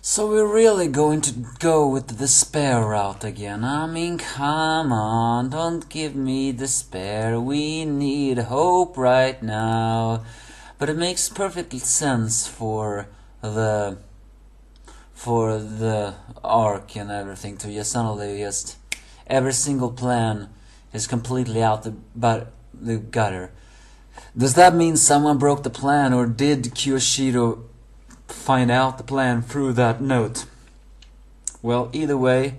So we're really going to go with the despair route again. I mean, come on, don't give me despair. We need hope right now. But it makes perfect sense for the arc and everything to just suddenly just every single plan is completely out the gutter. Does that mean someone broke the plan, or did Kyoshiro find out the plan through that note? Well, either way,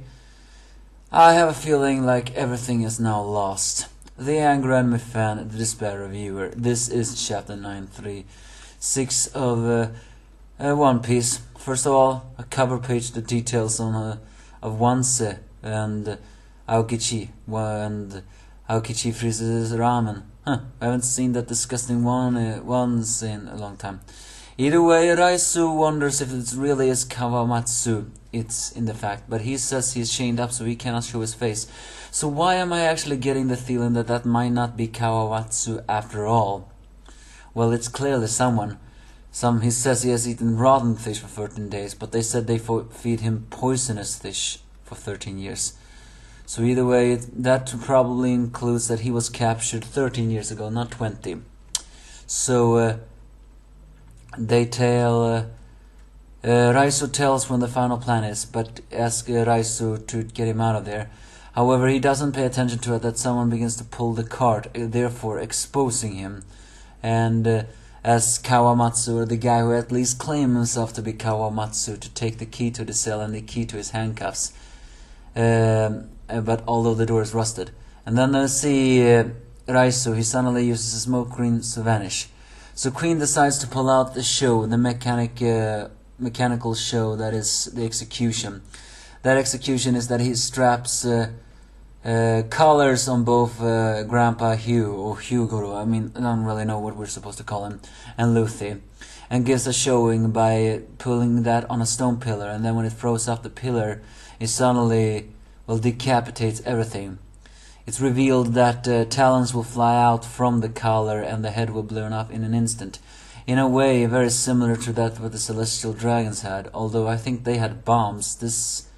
I have a feeling like everything is now lost. The angry anime fan, the despair reviewer. This is chapter 936 of One Piece. First of all, a cover page that details of Wanse and Aokichi and Aokichi freezes ramen. I haven't seen that disgusting once in a long time. Either way, Raisu wonders if it really is Kawamatsu. It's in the fact, but he says he's chained up so he cannot show his face. So why am I actually getting the feeling that that might not be Kawamatsu after all? Well, it's clearly someone. He says he has eaten rotten fish for 13 days, but they said they feed him poisonous fish for 13 years. So either way, that probably includes that he was captured 13 years ago, not 20. So they tell Raisu tells when the final plan is, but ask Raisu to get him out of there. However, he doesn't pay attention to it that someone begins to pull the cart, therefore exposing him. And as Kawamatsu, or the guy who at least claims himself to be Kawamatsu, to take the key to the cell and the key to his handcuffs. But although the door is rusted. And then I see Raisu, he suddenly uses a smoke screen to vanish. So Queen decides to pull out the show, the mechanical show that is the execution. That execution is that he straps collars on both Grandpa Hugh, or Hugoro, I mean, I don't really know what we're supposed to call him, and Luffy, and gives a showing by pulling that on a stone pillar, and then when it throws up the pillar, it suddenly, well, decapitates everything. It's revealed that talons will fly out from the collar and the head will blow up in an instant. In a way, very similar to that what the Celestial Dragons had, although I think they had bombs. This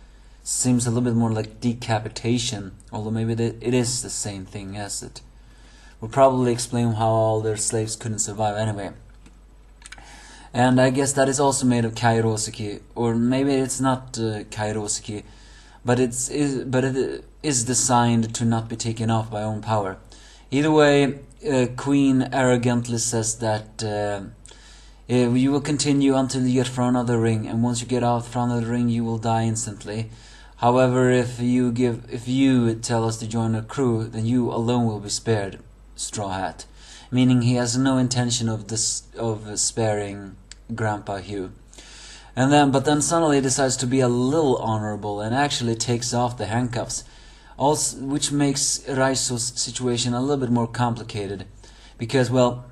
seems a little bit more like decapitation, although maybe it is the same thing as it. Will probably explain how all their slaves couldn't survive anyway. And I guess that is also made of kairoseki, or maybe it's not kairoseki, but it is designed to not be taken off by own power. Either way, Queen arrogantly says that you will continue until you get thrown out of the ring, and once you get out thrown out of the ring, you will die instantly. However, if you tell us to join a crew, then you alone will be spared. Straw Hat, meaning he has no intention of sparing Grandpa Hugh. But then suddenly he decides to be a little honorable and actually takes off the handcuffs, also, which makes Raisu's situation a little bit more complicated, because, well,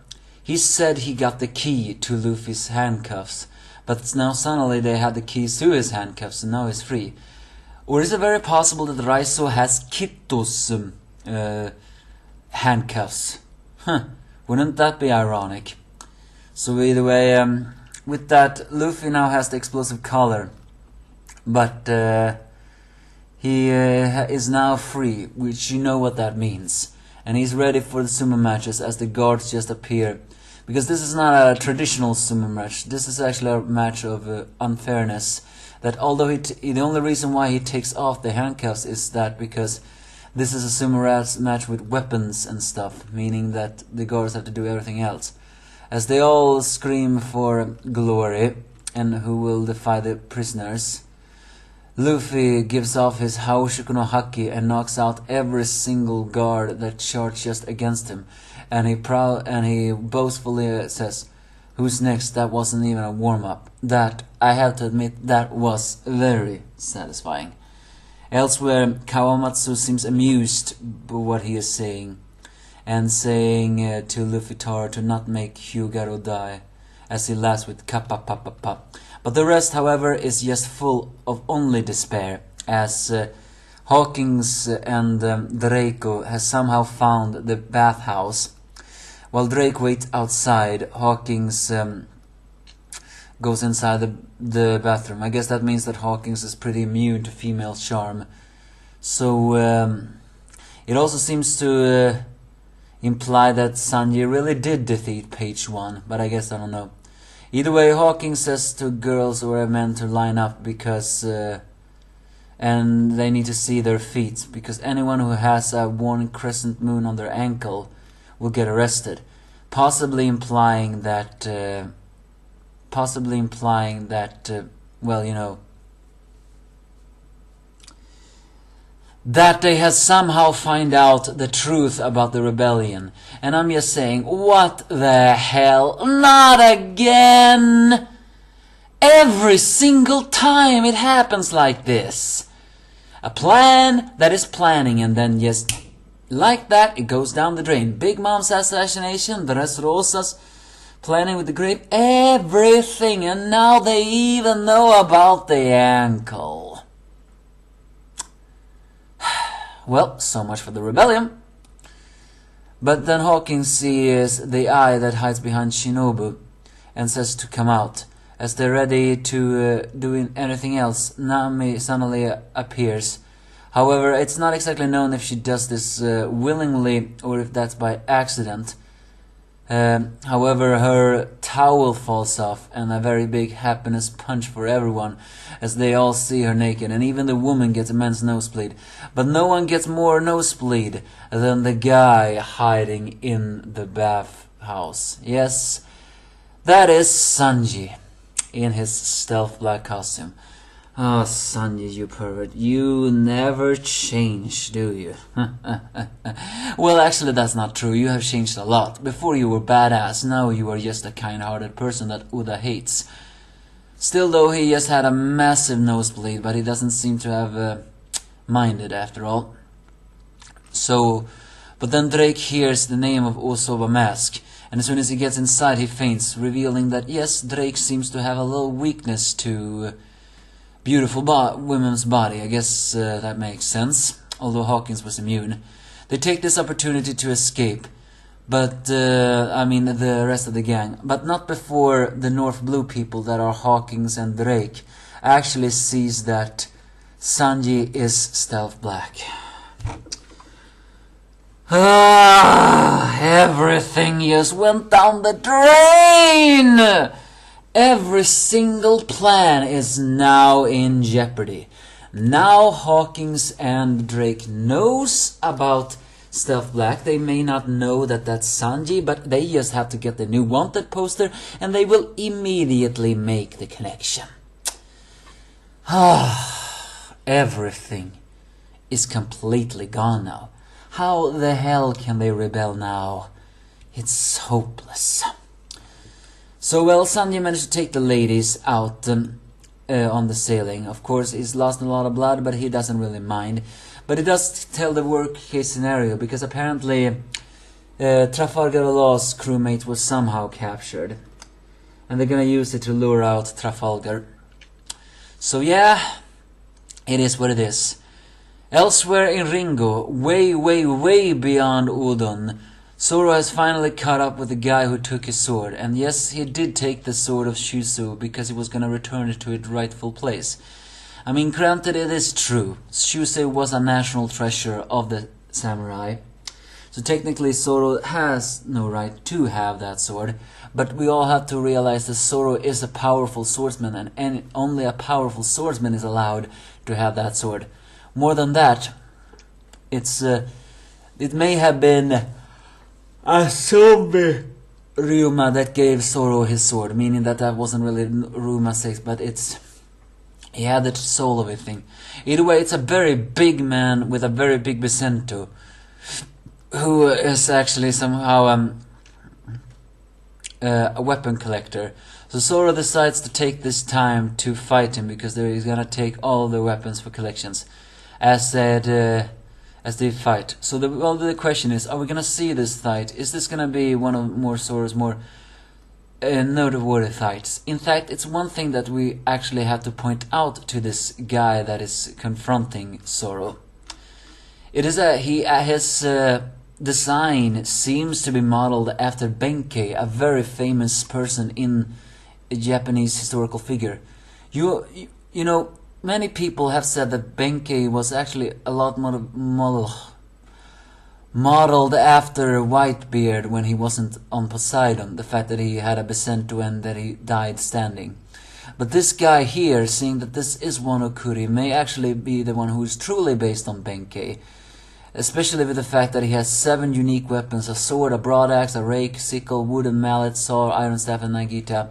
he said he got the key to Luffy's handcuffs, but now suddenly they had the keys to his handcuffs and now he's free. Or is it very possible that Raisu has Kitto's handcuffs? Wouldn't that be ironic? So either way, with that, Luffy now has the explosive collar, but he is now free, which you know what that means. And he's ready for the sumo matches as the guards just appear. Because this is not a traditional sumo match, this is actually a match of unfairness. That although the only reason why he takes off the handcuffs is that because this is a sumo match with weapons and stuff, meaning that the guards have to do everything else. As they all scream for glory and who will defy the prisoners, Luffy gives off his Haoshiku no Haki and knocks out every single guard that charged just against him. And he boastfully says, "Who's next? That wasn't even a warm-up." That, I have to admit, that was very satisfying. Elsewhere, Kawamatsu seems amused by what he is saying, and saying to Luffy Tar to not make Hyugaro die, as he laughs with kappa papa pa. But the rest, however, is just full of only despair, as Hawkins and Draco has somehow found the bathhouse. While Drake waits outside, Hawkins goes inside the bathroom. I guess that means that Hawkins is pretty immune to female charm. So it also seems to imply that Sanji really did defeat Page 1, but I guess I don't know. Either way, Hawkins says to girls or men to line up because and they need to see their feet, because anyone who has a worn crescent moon on their ankle will get arrested, possibly implying that well, you know, that they have somehow find out the truth about the rebellion. And I'm just saying, what the hell? Not again! Every single time it happens like this. A plan that is planning, and then just like that it goes down the drain. Big Mom's assassination, the Dressrosas planning with the grape, everything, and now they even know about the ankle. Well, so much for the rebellion. But then Hawkins sees the eye that hides behind Shinobu and says to come out. As they're ready to do anything else, Nami suddenly appears. However, it's not exactly known if she does this willingly or if that's by accident. However, her towel falls off, and a very big happiness punch for everyone as they all see her naked, and even the woman gets immense nosebleed. But no one gets more nosebleed than the guy hiding in the bathhouse. Yes, that is Sanji in his stealth black costume. Oh, Sanji, you pervert. You never change, do you? Well, actually, that's not true. You have changed a lot. Before you were badass, now you are just a kind-hearted person that Uda hates. Still, though, he just had a massive nosebleed, but he doesn't seem to have minded after all. So, but then Drake hears the name of Usoba Mask, and as soon as he gets inside, he faints, revealing that, yes, Drake seems to have a little weakness to beautiful women's body. I guess that makes sense, although Hawkins was immune. They take this opportunity to escape, but I mean the rest of the gang, but not before the North Blue people that are Hawkins and Drake actually sees that Sanji is stealth black. Everything just went down the drain! Every single plan is now in jeopardy. Now Hawkins and Drake knows about Stealth Black. They may not know that that's Sanji, but they just have to get the new wanted poster and they will immediately make the connection. Everything is completely gone now. How the hell can they rebel now? It's hopeless. So, well, Sanji managed to take the ladies out on the sailing. Of course, he's lost a lot of blood, but he doesn't really mind. But it does tell the worst-case scenario, because apparently Trafalgar Law's crewmate was somehow captured. And they're gonna use it to lure out Trafalgar. So, yeah, it is what it is. Elsewhere in Ringo, way beyond Udon, Zoro has finally caught up with the guy who took his sword, and yes, he did take the sword of Shuzu because he was gonna return it to its rightful place. I mean, granted, it is true, Shuzu was a national treasure of the samurai, so technically Zoro has no right to have that sword, but we all have to realize that Zoro is a powerful swordsman, and only a powerful swordsman is allowed to have that sword. More than that, it may have been a zombie Ryuma that gave Zoro his sword, meaning that wasn't really Ryuma's sake, but he had the soul of a thing. Either way, it's a very big man with a very big Vicento, who is actually somehow a weapon collector. So Zoro decides to take this time to fight him, because he's gonna take all the weapons for collections as they fight. So the question is, are we gonna see this fight? Is this gonna be one of Zoro's more noteworthy fights? In fact, it's one thing that we actually have to point out to this guy that is confronting Zoro. It is his design seems to be modeled after Benkei, a very famous person in a Japanese historical figure. You know, many people have said that Benkei was actually a lot modeled after Whitebeard when he wasn't on Poseidon, the fact that he had a Becento and that he died standing. But this guy here, seeing that this is Wano Kuri, may actually be the one who is truly based on Benkei. Especially with the fact that he has 7 unique weapons: a sword, a broadaxe, a rake, sickle, wooden mallet, saw, iron staff, and nagita.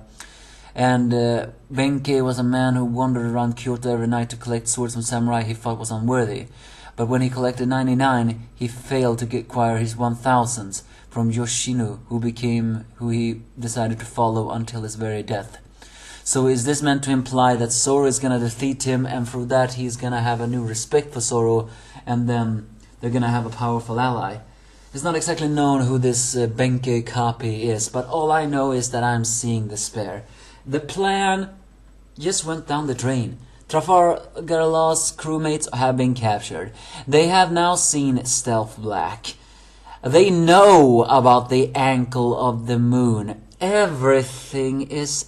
And Benkei was a man who wandered around Kyoto every night to collect swords from samurai he thought was unworthy. But when he collected 99, he failed to acquire his 1000th from Yoshino, who he decided to follow until his very death. So is this meant to imply that Zoro is gonna defeat him, and through that he's gonna have a new respect for Zoro, and then they're gonna have a powerful ally? It's not exactly known who this Benkei copy is, but all I know is that I'm seeing despair. The plan just went down the drain. Trafalgar Law's crewmates have been captured. They have now seen Stealth Black. They know about the ankle of the moon. Everything is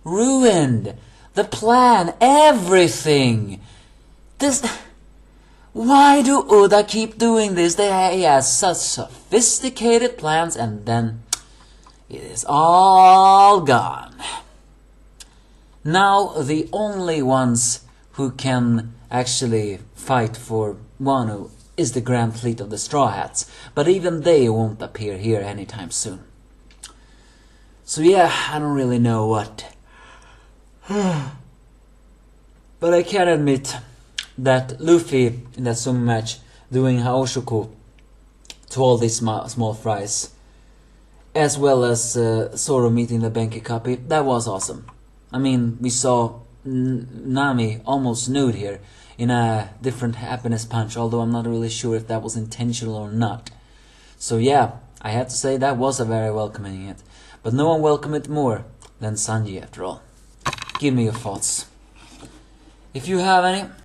ruined. The plan, everything. Why do Oda keep doing this? He has such sophisticated plans, and then it is all gone. Now the only ones who can actually fight for Wano is the Grand Fleet of the Straw Hats, but even they won't appear here anytime soon. So yeah, I don't really know what. But I can admit that Luffy in that sumo match doing Haoshoku to all these small fries, as well as Zoro meeting the Benkei copy, that was awesome. I mean, we saw Nami almost nude here in a different happiness punch, although I'm not really sure if that was intentional or not. So yeah, I have to say that was a very welcoming it. But no one welcomed it more than Sanji after all. Give me your thoughts. If you have any,